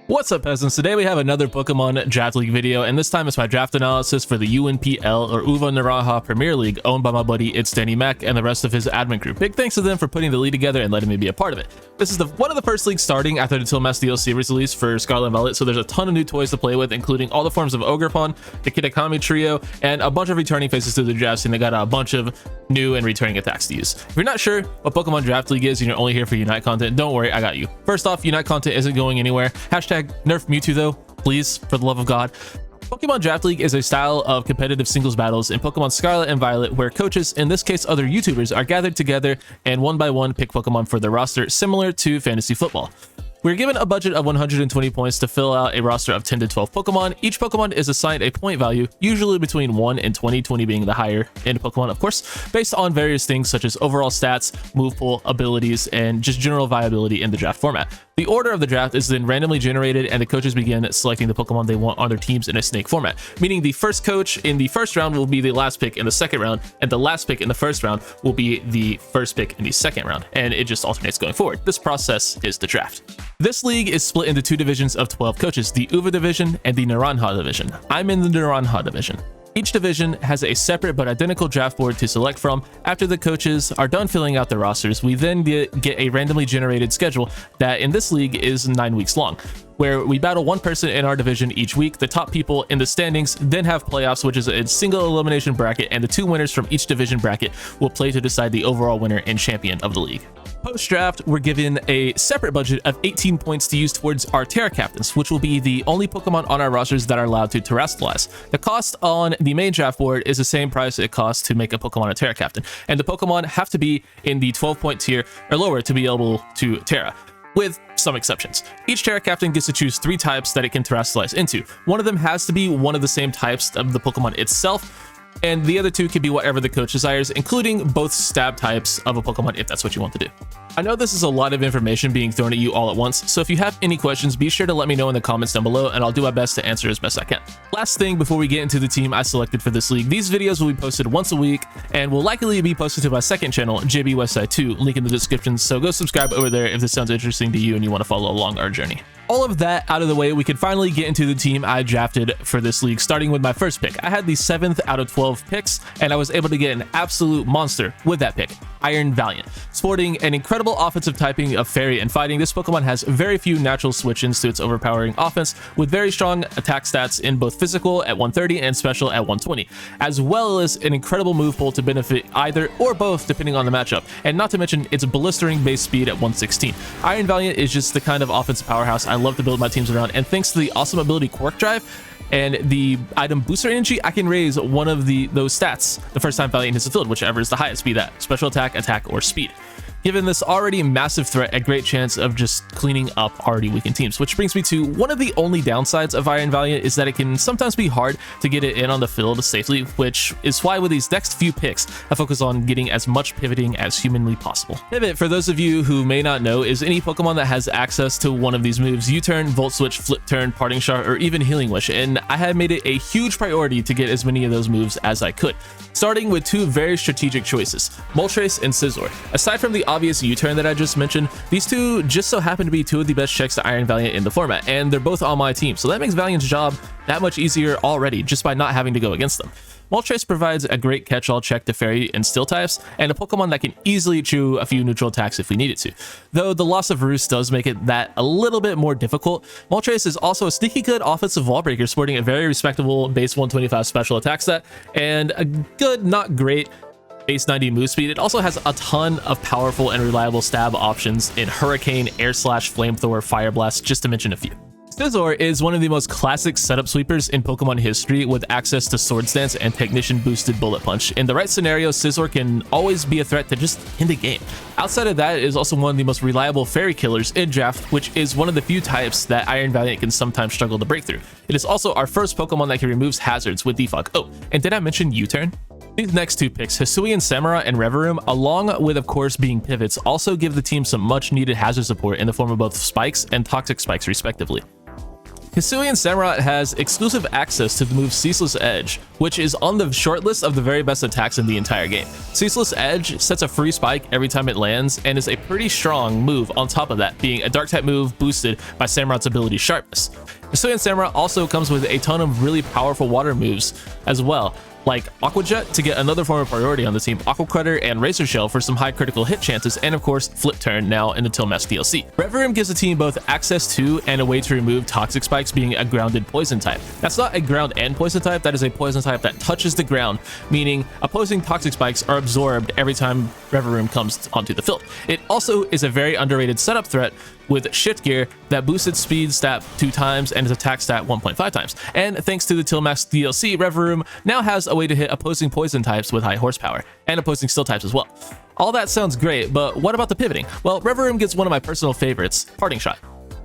What's up, peasants? Today we have another Pokemon Draft League video, and this time it's my draft analysis for the UNPL or Uva Naranja Premier League, owned by my buddy It's Danny Mac and the rest of his admin crew. Big thanks to them for putting the league together and letting me be a part of it. This is one of the first leagues starting after the Teal DLC was released for Scarlet and Violet, so there's a ton of new toys to play with, including all the forms of ogerpon, the kitakami trio, and a bunch of returning faces to the draft scene. They got a bunch of new and returning attacks to use. If you're not sure what Pokemon Draft League is and you're only here for Unite content, don't worry, I got you. First off, Unite content isn't going anywhere. Hashtag nerf Mewtwo though, please, for the love of God. Pokemon Draft League is a style of competitive singles battles in Pokemon Scarlet and Violet where coaches, in this case other YouTubers, are gathered together and one by one pick Pokemon for their roster, similar to fantasy football. We're given a budget of 120 points to fill out a roster of 10 to 12 Pokemon. Each Pokemon is assigned a point value, usually between 1 and 20, 20 being the higher end Pokemon, of course, based on various things such as overall stats, move pool, abilities, and just general viability in the draft format. The order of the draft is then randomly generated, and the coaches begin selecting the Pokemon they want on their teams in a snake format, meaning the first coach in the first round will be the last pick in the second round, and the last pick in the first round will be the first pick in the second round, and it just alternates going forward. This process is the draft. This league is split into two divisions of 12 coaches, the Uva division and the Naranja division. I'm in the Naranja division. Each division has a separate but identical draft board to select from. After the coaches are done filling out their rosters, we then get a randomly generated schedule that in this league is 9 weeks long, where we battle one person in our division each week. The top people in the standings then have playoffs, which is a single elimination bracket, and the two winners from each division bracket will play to decide the overall winner and champion of the league. Post-draft, we're given a separate budget of 18 points to use towards our Terra Captains, which will be the only Pokemon on our rosters that are allowed to terrestrialize. The cost on the main draft board is the same price it costs to make a Pokemon a Terra Captain, and the Pokemon have to be in the 12-point tier or lower to be able to Terra, with some exceptions. Each Terra Captain gets to choose 3 types that it can terrestrialize into. One of them has to be one of the same types of the Pokemon itself, and the other 2 can be whatever the coach desires, including both stab types of a Pokemon if that's what you want to do. I know this is a lot of information being thrown at you all at once, so if you have any questions, be sure to let me know in the comments down below, and I'll do my best to answer as best I can. Last thing before we get into the team I selected for this league, these videos will be posted once a week and will likely be posted to my second channel, JB Westside 2, link in the description, so go subscribe over there if this sounds interesting to you and you want to follow along our journey. All of that out of the way, we can finally get into the team I drafted for this league, starting with my first pick. I had the 7th out of 12 picks, and I was able to get an absolute monster with that pick, Iron Valiant. Sporting an incredible offensive typing of Fairy and Fighting, this Pokemon has very few natural switch-ins to its overpowering offense, with very strong attack stats in both physical at 130 and special at 120, as well as an incredible move pool to benefit either or both depending on the matchup, and not to mention its blistering base speed at 116. Iron Valiant is just the kind of offensive powerhouse I love to build my teams around, and thanks to the awesome ability Quark Drive and the item Booster Energy, I can raise one of those stats the first time Valiant hits the field, whichever is the highest, be that special attack, attack, or speed. Given this already massive threat, a great chance of just cleaning up already weakened teams, which brings me to one of the only downsides of Iron Valiant is that it can sometimes be hard to get it in on the field safely, which is why with these next few picks, I focus on getting as much pivoting as humanly possible. Pivot, for those of you who may not know, is any Pokemon that has access to one of these moves: U-Turn, Volt Switch, Flip Turn, Parting Shot, or even Healing Wish, and I had made it a huge priority to get as many of those moves as I could, starting with 2 very strategic choices, Moltres and Scizor. Aside from the obvious U-turn that I just mentioned, these 2 just so happen to be 2 of the best checks to Iron Valiant in the format, and they're both on my team, so that makes Valiant's job that much easier already just by not having to go against them. Moltres provides a great catch-all check to Fairy and Steel types, and a Pokemon that can easily chew a few neutral attacks if we needed to. Though the loss of Roost does make it that a little bit more difficult, Moltres is also a sneaky good offensive wall breaker, sporting a very respectable base 125 special attack stat, and a good, not great, base 90 move speed. It also has a ton of powerful and reliable stab options in Hurricane, Air Slash, Flamethrower, Fire Blast, just to mention a few. Scizor is one of the most classic setup sweepers in Pokemon history, with access to Swords Dance and Technician boosted Bullet Punch. In the right scenario, Scizor can always be a threat to just end a game. Outside of that, it is also one of the most reliable Fairy killers in draft, which is one of the few types that Iron Valiant can sometimes struggle to break through. It is also our first Pokemon that can remove hazards with Defog. Oh, and did I mention U-Turn? These next 2 picks, Hisuian Samurai and Reverum, along with of course being pivots, also give the team some much needed hazard support in the form of both spikes and toxic spikes respectively. Hisuian Samurott has exclusive access to the move Ceaseless Edge, which is on the short list of the very best attacks in the entire game. Ceaseless Edge sets a free spike every time it lands and is a pretty strong move on top of that, being a dark type move boosted by Samurott's ability Sharpness. Hisuian Samurott also comes with a ton of really powerful water moves as well, like Aqua Jet to get another form of priority on the team, Aqua Cutter and Razor Shell for some high critical hit chances, and of course Flip Turn now in the Teal DLC. Reverum gives the team both access to and a way to remove Toxic Spikes, being a grounded poison type. That's not a ground and poison type, that is a poison type that touches the ground, meaning opposing Toxic Spikes are absorbed every time Reverum comes onto the field. It also is a very underrated setup threat with Shift Gear that boosts its speed stat 2 times and its attack stat 1.5 times. And thanks to the Teal DLC, Reverum now has a way to hit opposing poison types with high horsepower, and opposing steel types as well. All that sounds great, but what about the pivoting? Well, Reverum gets one of my personal favorites, Parting Shot.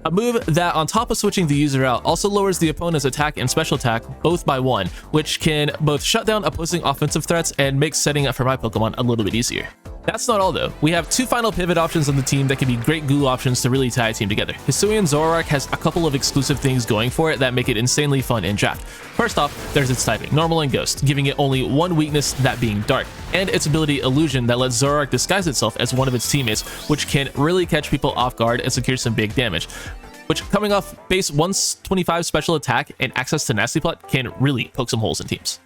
A move that, on top of switching the user out, also lowers the opponent's attack and special attack both by 1, which can both shut down opposing offensive threats and make setting up for my Pokemon a little bit easier. That's not all though. We have 2 final pivot options on the team that can be great glue options to really tie a team together. Hisuian Zoroark has a couple of exclusive things going for it that make it insanely fun in draft. First off, there's its typing, Normal and Ghost, giving it only one weakness, that being Dark, and its ability Illusion that lets Zoroark disguise itself as one of its teammates, which can really catch people off guard and secure some big damage, which, coming off base 125 special attack and access to Nasty Plot, can really poke some holes in teams.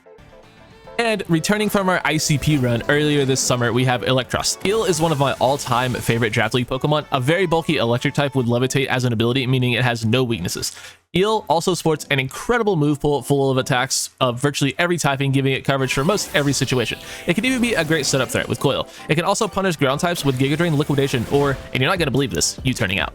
And returning from our ICP run earlier this summer, we have Electros. Teal is one of my all-time favorite Draft League Pokemon, a very bulky electric type with Levitate as an ability, meaning it has no weaknesses. Teal also sports an incredible move pool full of attacks of virtually every typing, giving it coverage for most every situation. It can even be a great setup threat with Coil. It can also punish ground types with Giga Drain, Liquidation, or, and you're not going to believe this, U-turning out.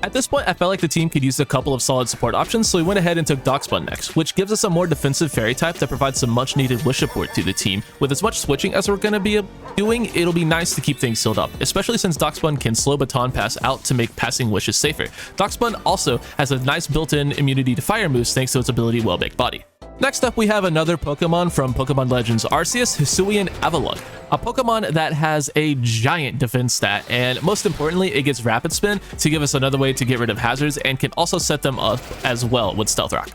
At this point, I felt like the team could use a couple of solid support options, so we went ahead and took Darkspun next, which gives us a more defensive fairy type that provides some much needed wish support to the team. With as much switching as we're going to be doing, it'll be nice to keep things sealed up, especially since Darkspun can slow Baton Pass out to make passing wishes safer. Darkspun also has a nice built-in immunity to fire moves thanks to its ability Well-Baked Body. Next up, we have another Pokemon from Pokemon Legends Arceus, Hisuian Avalugg, a Pokemon that has a giant defense stat, and most importantly, it gets Rapid Spin to give us another way to get rid of hazards and can also set them up as well with Stealth Rock.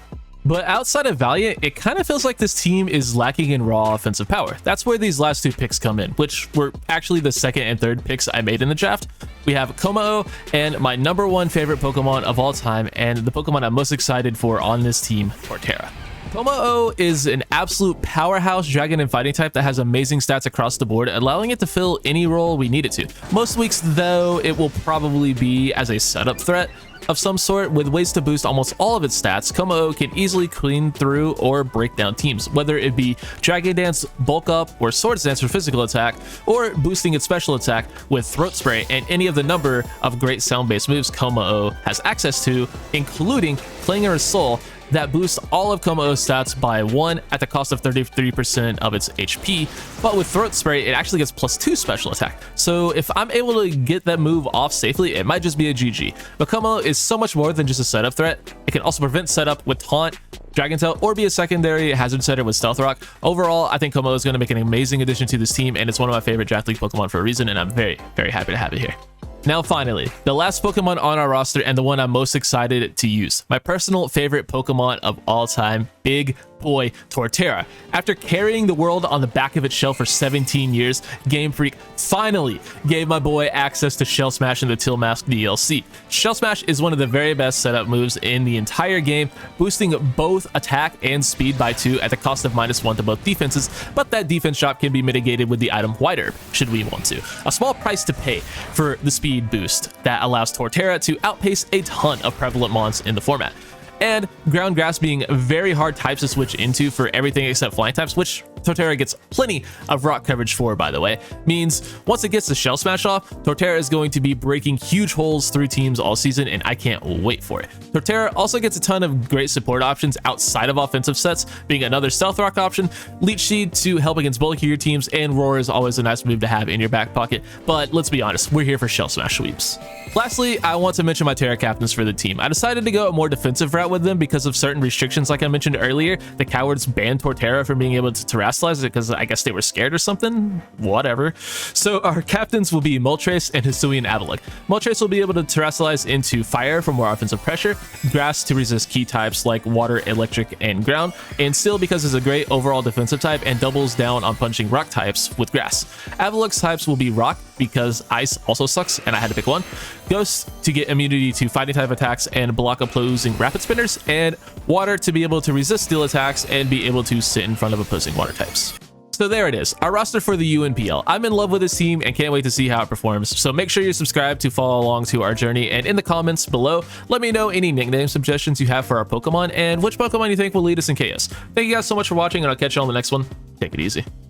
But outside of Valiant, it kind of feels like this team is lacking in raw offensive power. That's where these last 2 picks come in, which were actually the second and third picks I made in the draft. We have Komao and my #1 favorite Pokemon of all time, and the Pokemon I'm most excited for on this team, Torterra. Komao is an absolute powerhouse dragon and fighting type that has amazing stats across the board, allowing it to fill any role we need it to. Most weeks, though, it will probably be as a setup threat of some sort. With ways to boost almost all of its stats, Komao can easily clean through or break down teams, whether it be Dragon Dance, Bulk Up, or Swords Dance for physical attack, or boosting its special attack with Throat Spray and any of the number of great sound-based moves Komao has access to, including Clanger's Soul, that boosts all of Komao's stats by 1 at the cost of 33% of its HP, but with Throat Spray, it actually gets +2 special attack. So if I'm able to get that move off safely, it might just be a GG. But Komao is so much more than just a setup threat. It can also prevent setup with Taunt, Dragon Tail, or be a secondary hazard setter with Stealth Rock. Overall, I think Komao is going to make an amazing addition to this team, and it's one of my favorite Draft League Pokemon for a reason, and I'm very, very happy to have it here. Now finally, the last Pokemon on our roster and the one I'm most excited to use. My personal favorite Pokemon of all time, Big Boy Torterra. After carrying the world on the back of its shell for 17 years, Game Freak finally gave my boy access to Shell Smash in the Teal DLC. Shell Smash is one of the very best setup moves in the entire game, boosting both attack and speed by 2 at the cost of -1 to both defenses, but that defense drop can be mitigated with the item White Herb, should we want to. A small price to pay for the speed boost that allows Torterra to outpace a ton of prevalent mons in the format. And Ground Grass being very hard types to switch into for everything except flying types, which Torterra gets plenty of rock coverage for, by the way, means once it gets the Shell Smash off, Torterra is going to be breaking huge holes through teams all season, and I can't wait for it. Torterra also gets a ton of great support options outside of offensive sets, being another Stealth Rock option, Leech Seed to help against bulkier teams, and Roar is always a nice move to have in your back pocket, but let's be honest, we're here for Shell Smash sweeps. Lastly, I want to mention my Terra captains for the team. I decided to go a more defensive route out with them because of certain restrictions like I mentioned earlier. The cowards banned Torterra from being able to terrestrialize it because I guess they were scared or something. Whatever. So our captains will be Moltres and Hisui and Avalok. Moltres will be able to terrestrialize into fire for more offensive pressure, grass to resist key types like water, electric, and ground, and Steel because it's a great overall defensive type and doubles down on punching rock types with grass. Avalok's types will be rock because ice also sucks and I had to pick one, ghost to get immunity to fighting type attacks and block opposing rapid spinners, and water to be able to resist steel attacks and be able to sit in front of opposing water types. So there it is, our roster for the UNPL. I'm in love with this team and can't wait to see how it performs. So make sure you subscribe to follow along to our journey, and in the comments below, let me know any nickname suggestions you have for our Pokemon and which Pokemon you think will lead us in chaos. Thank you guys so much for watching, and I'll catch you on the next one. Take it easy.